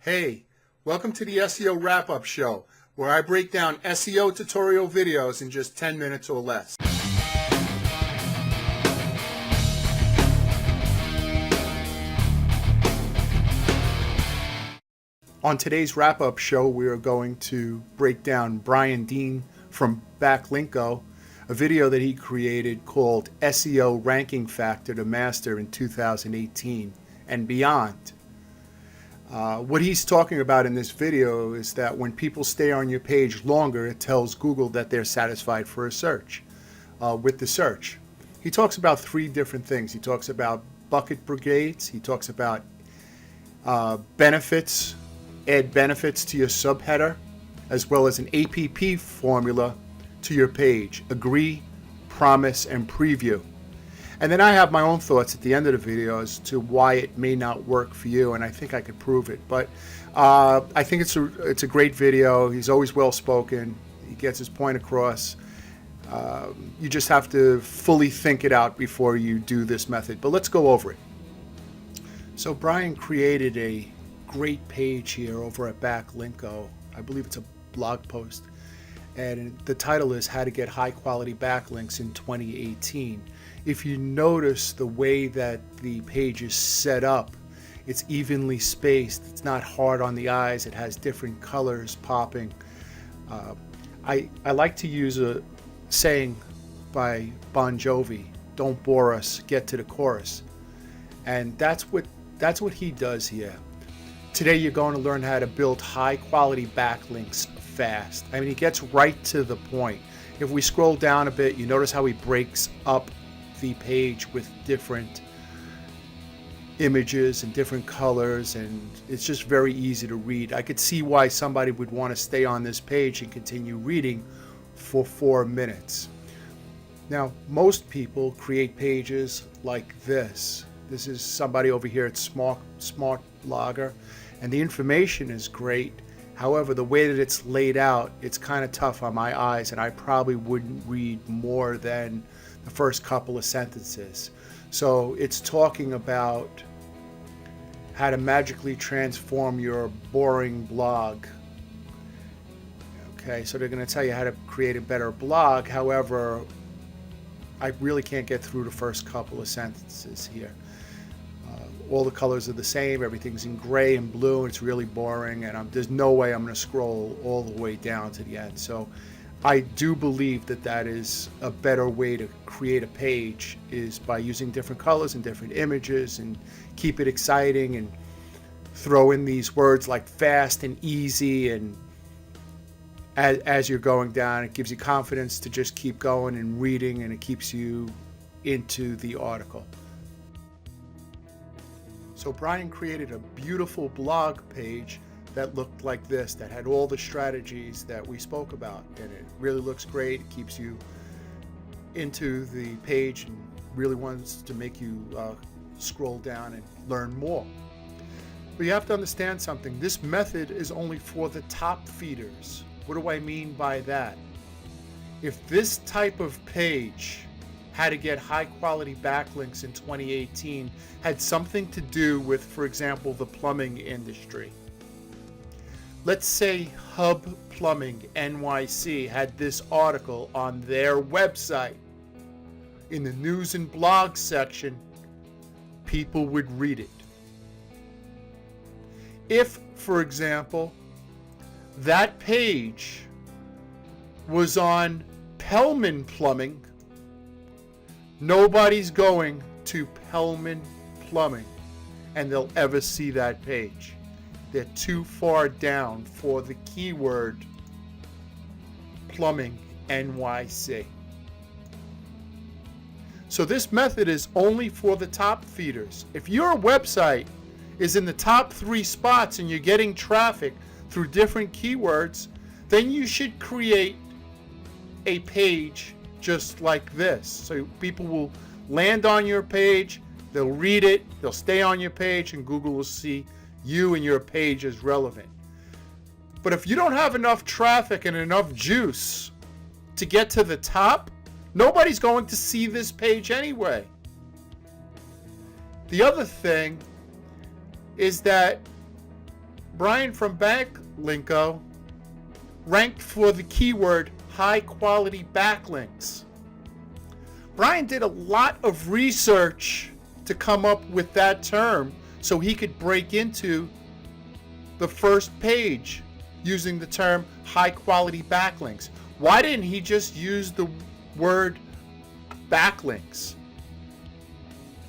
Hey, welcome to the SEO Wrap-Up Show, where I break down SEO tutorial videos in just 10 minutes or less. On today's wrap-up show, we are going to break down Brian Dean from Backlinkos, a video that he created called SEO Ranking Factor to Master in 2018 and beyond. What he's talking about in this video is that when people stay on your page longer, it tells Google that they're satisfied for a search, with the search. He talks about three different things. He talks about bucket brigades. He talks about benefits, add benefits to your subheader, as well as an APP formula to your page: agree, promise, and preview. And then I have my own thoughts at the end of the video as to why it may not work for you, and I think I could prove it. But I think it's a great video. He's always well spoken. He gets his point across. You just have to fully think it out before you do this method. But let's go over it. So Brian created a great page here over at Backlinkos. I believe it's a blog post. And the title is How to Get High Quality Backlinks in 2018. If you notice the way that the page is set up, it's evenly spaced. It's not hard on the eyes. It has different colors popping. I like to use a saying by Bon Jovi: "Don't bore us, get to the chorus." And that's what he does here. Today you're going to learn how to build high quality backlinks fast. I mean, he gets right to the point. If we scroll down a bit, you notice how he breaks up the page with different images and different colors, and it's just very easy to read. I could see why somebody would want to stay on this page and continue reading for 4 minutes. Now, most people create pages like this. This is somebody over here at Smart Blogger, and the information is great. However, the way that it's laid out, it's kind of tough on my eyes, and I probably wouldn't read more than the first couple of sentences. So it's talking about how to magically transform your boring blog. Okay, so they're going to tell you how to create a better blog. However, I really can't get through the first couple of sentences here. All the colors are the same, everything's in gray and blue, and it's really boring, and there's no way I'm going to scroll all the way down to the end. So I do believe that that is a better way to create a page, is by using different colors and different images, and keep it exciting, and throw in these words like fast and easy, and as you're going down, it gives you confidence to just keep going and reading, and it keeps you into the article. So Brian created a beautiful blog page that looked like this, that had all the strategies that we spoke about, and it really looks great. It keeps you into the page and really wants to make you scroll down and learn more. But you have to understand something. This method is only for the top feeders. What do I mean by that? If this type of page, how to get high quality backlinks in 2018, had something to do with, for example, the plumbing industry. Let's say Hub Plumbing NYC had this article on their website. In the news and blog section, people would read it. If, for example, that page was on Pellman Plumbing, nobody's going to Pellman Plumbing and they'll ever see that page. They're too far down for the keyword Plumbing NYC. So this method is only for the top feeders. If your website is in the top 3 spots and you're getting traffic through different keywords, then you should create a page just like this. So people will land on your page, they'll read it, they'll stay on your page, and Google will see you and your page as relevant. But if you don't have enough traffic and enough juice to get to the top, nobody's going to see this page anyway. The other thing is that Brian from Backlinko ranked for the keyword high quality backlinks. Brian did a lot of research to come up with that term so he could break into the first page using the term high quality backlinks. Why didn't he just use the word backlinks?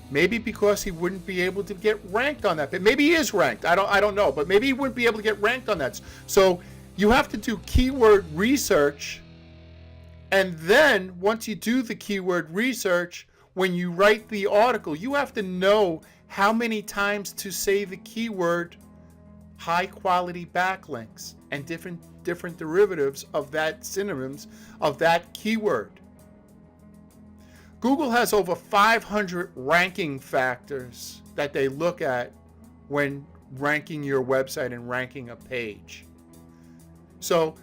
Maybe because he wouldn't be able to get ranked on that. But maybe he is ranked. I don't know. But maybe he wouldn't be able to get ranked on that. So you have to do keyword research. And then once you do the keyword research, when you write the article, you have to know how many times to say the keyword high quality backlinks and different derivatives of that, synonyms of that keyword. Google has over 500 ranking factors that they look at when ranking your website and ranking a page. So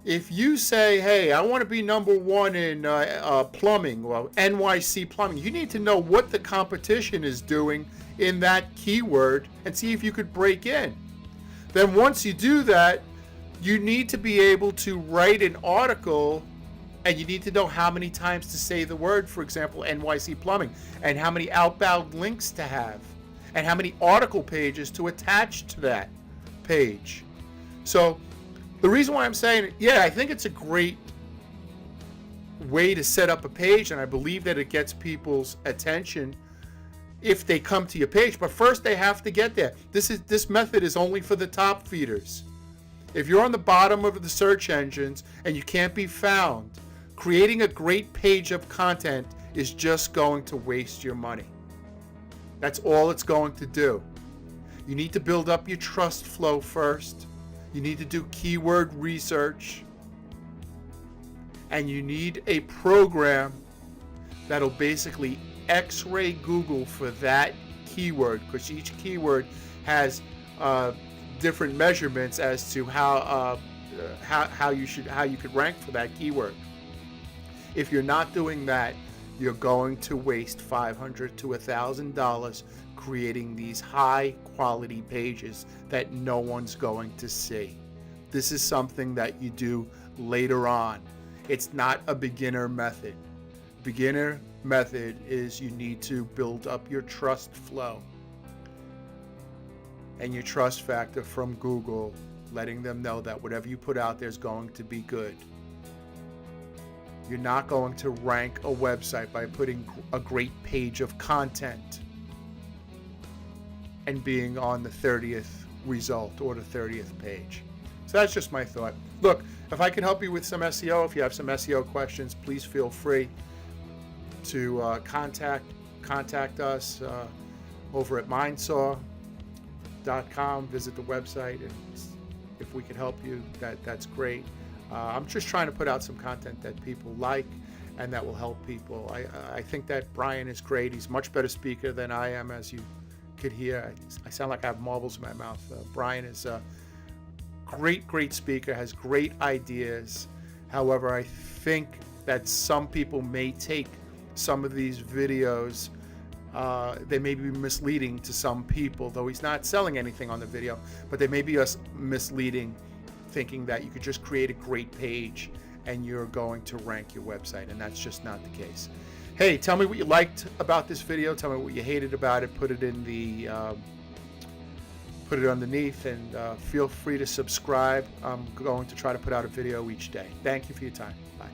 if you say, hey, I want to be number one in plumbing, or NYC plumbing, you need to know what the competition is doing in that keyword and see if you could break in. Then once you do that, you need to be able to write an article, and you need to know how many times to say the word, for example, NYC plumbing, and how many outbound links to have, and how many article pages to attach to that page. So the reason why I'm saying, yeah, I think it's a great way to set up a page, and I believe that it gets people's attention if they come to your page, but first they have to get there. This method is only for the top feeders. If you're on the bottom of the search engines and you can't be found, creating a great page of content is just going to waste your money. That's all it's going to do. You need to build up your trust flow first. You need to do keyword research. And you need a program that'll basically X-ray Google for that keyword, because each keyword has different measurements as to how you could rank for that keyword. If you're not doing that, you're going to waste $500 to $1,000 creating these high quality pages that no one's going to see. This is something that you do later on. It's not a beginner method. Beginner method is you need to build up your trust flow and your trust factor from Google, letting them know that whatever you put out there is going to be good. You're not going to rank a website by putting a great page of content and being on the 30th result or the 30th page. So that's just my thought. Look, if I can help you with some SEO, if you have some SEO questions, please feel free to contact us over at Mindsaw.com. Visit the website, and if we can help you, that's great. I'm just trying to put out some content that people like and that will help people. I think that Brian is great. He's a much better speaker than I am, as you could hear. I sound like I have marbles in my mouth. Brian is a great speaker, has great ideas. However, I think that some people may take some of these videos, they may be misleading to some people, though he's not selling anything on the video, but they may be misleading, thinking that you could just create a great page and you're going to rank your website, and that's just not the case. Hey, tell me what you liked about this video. Tell me what you hated about it. Put it in the put it underneath, and feel free to subscribe. I'm going to try to put out a video each day. Thank you for your time. Bye.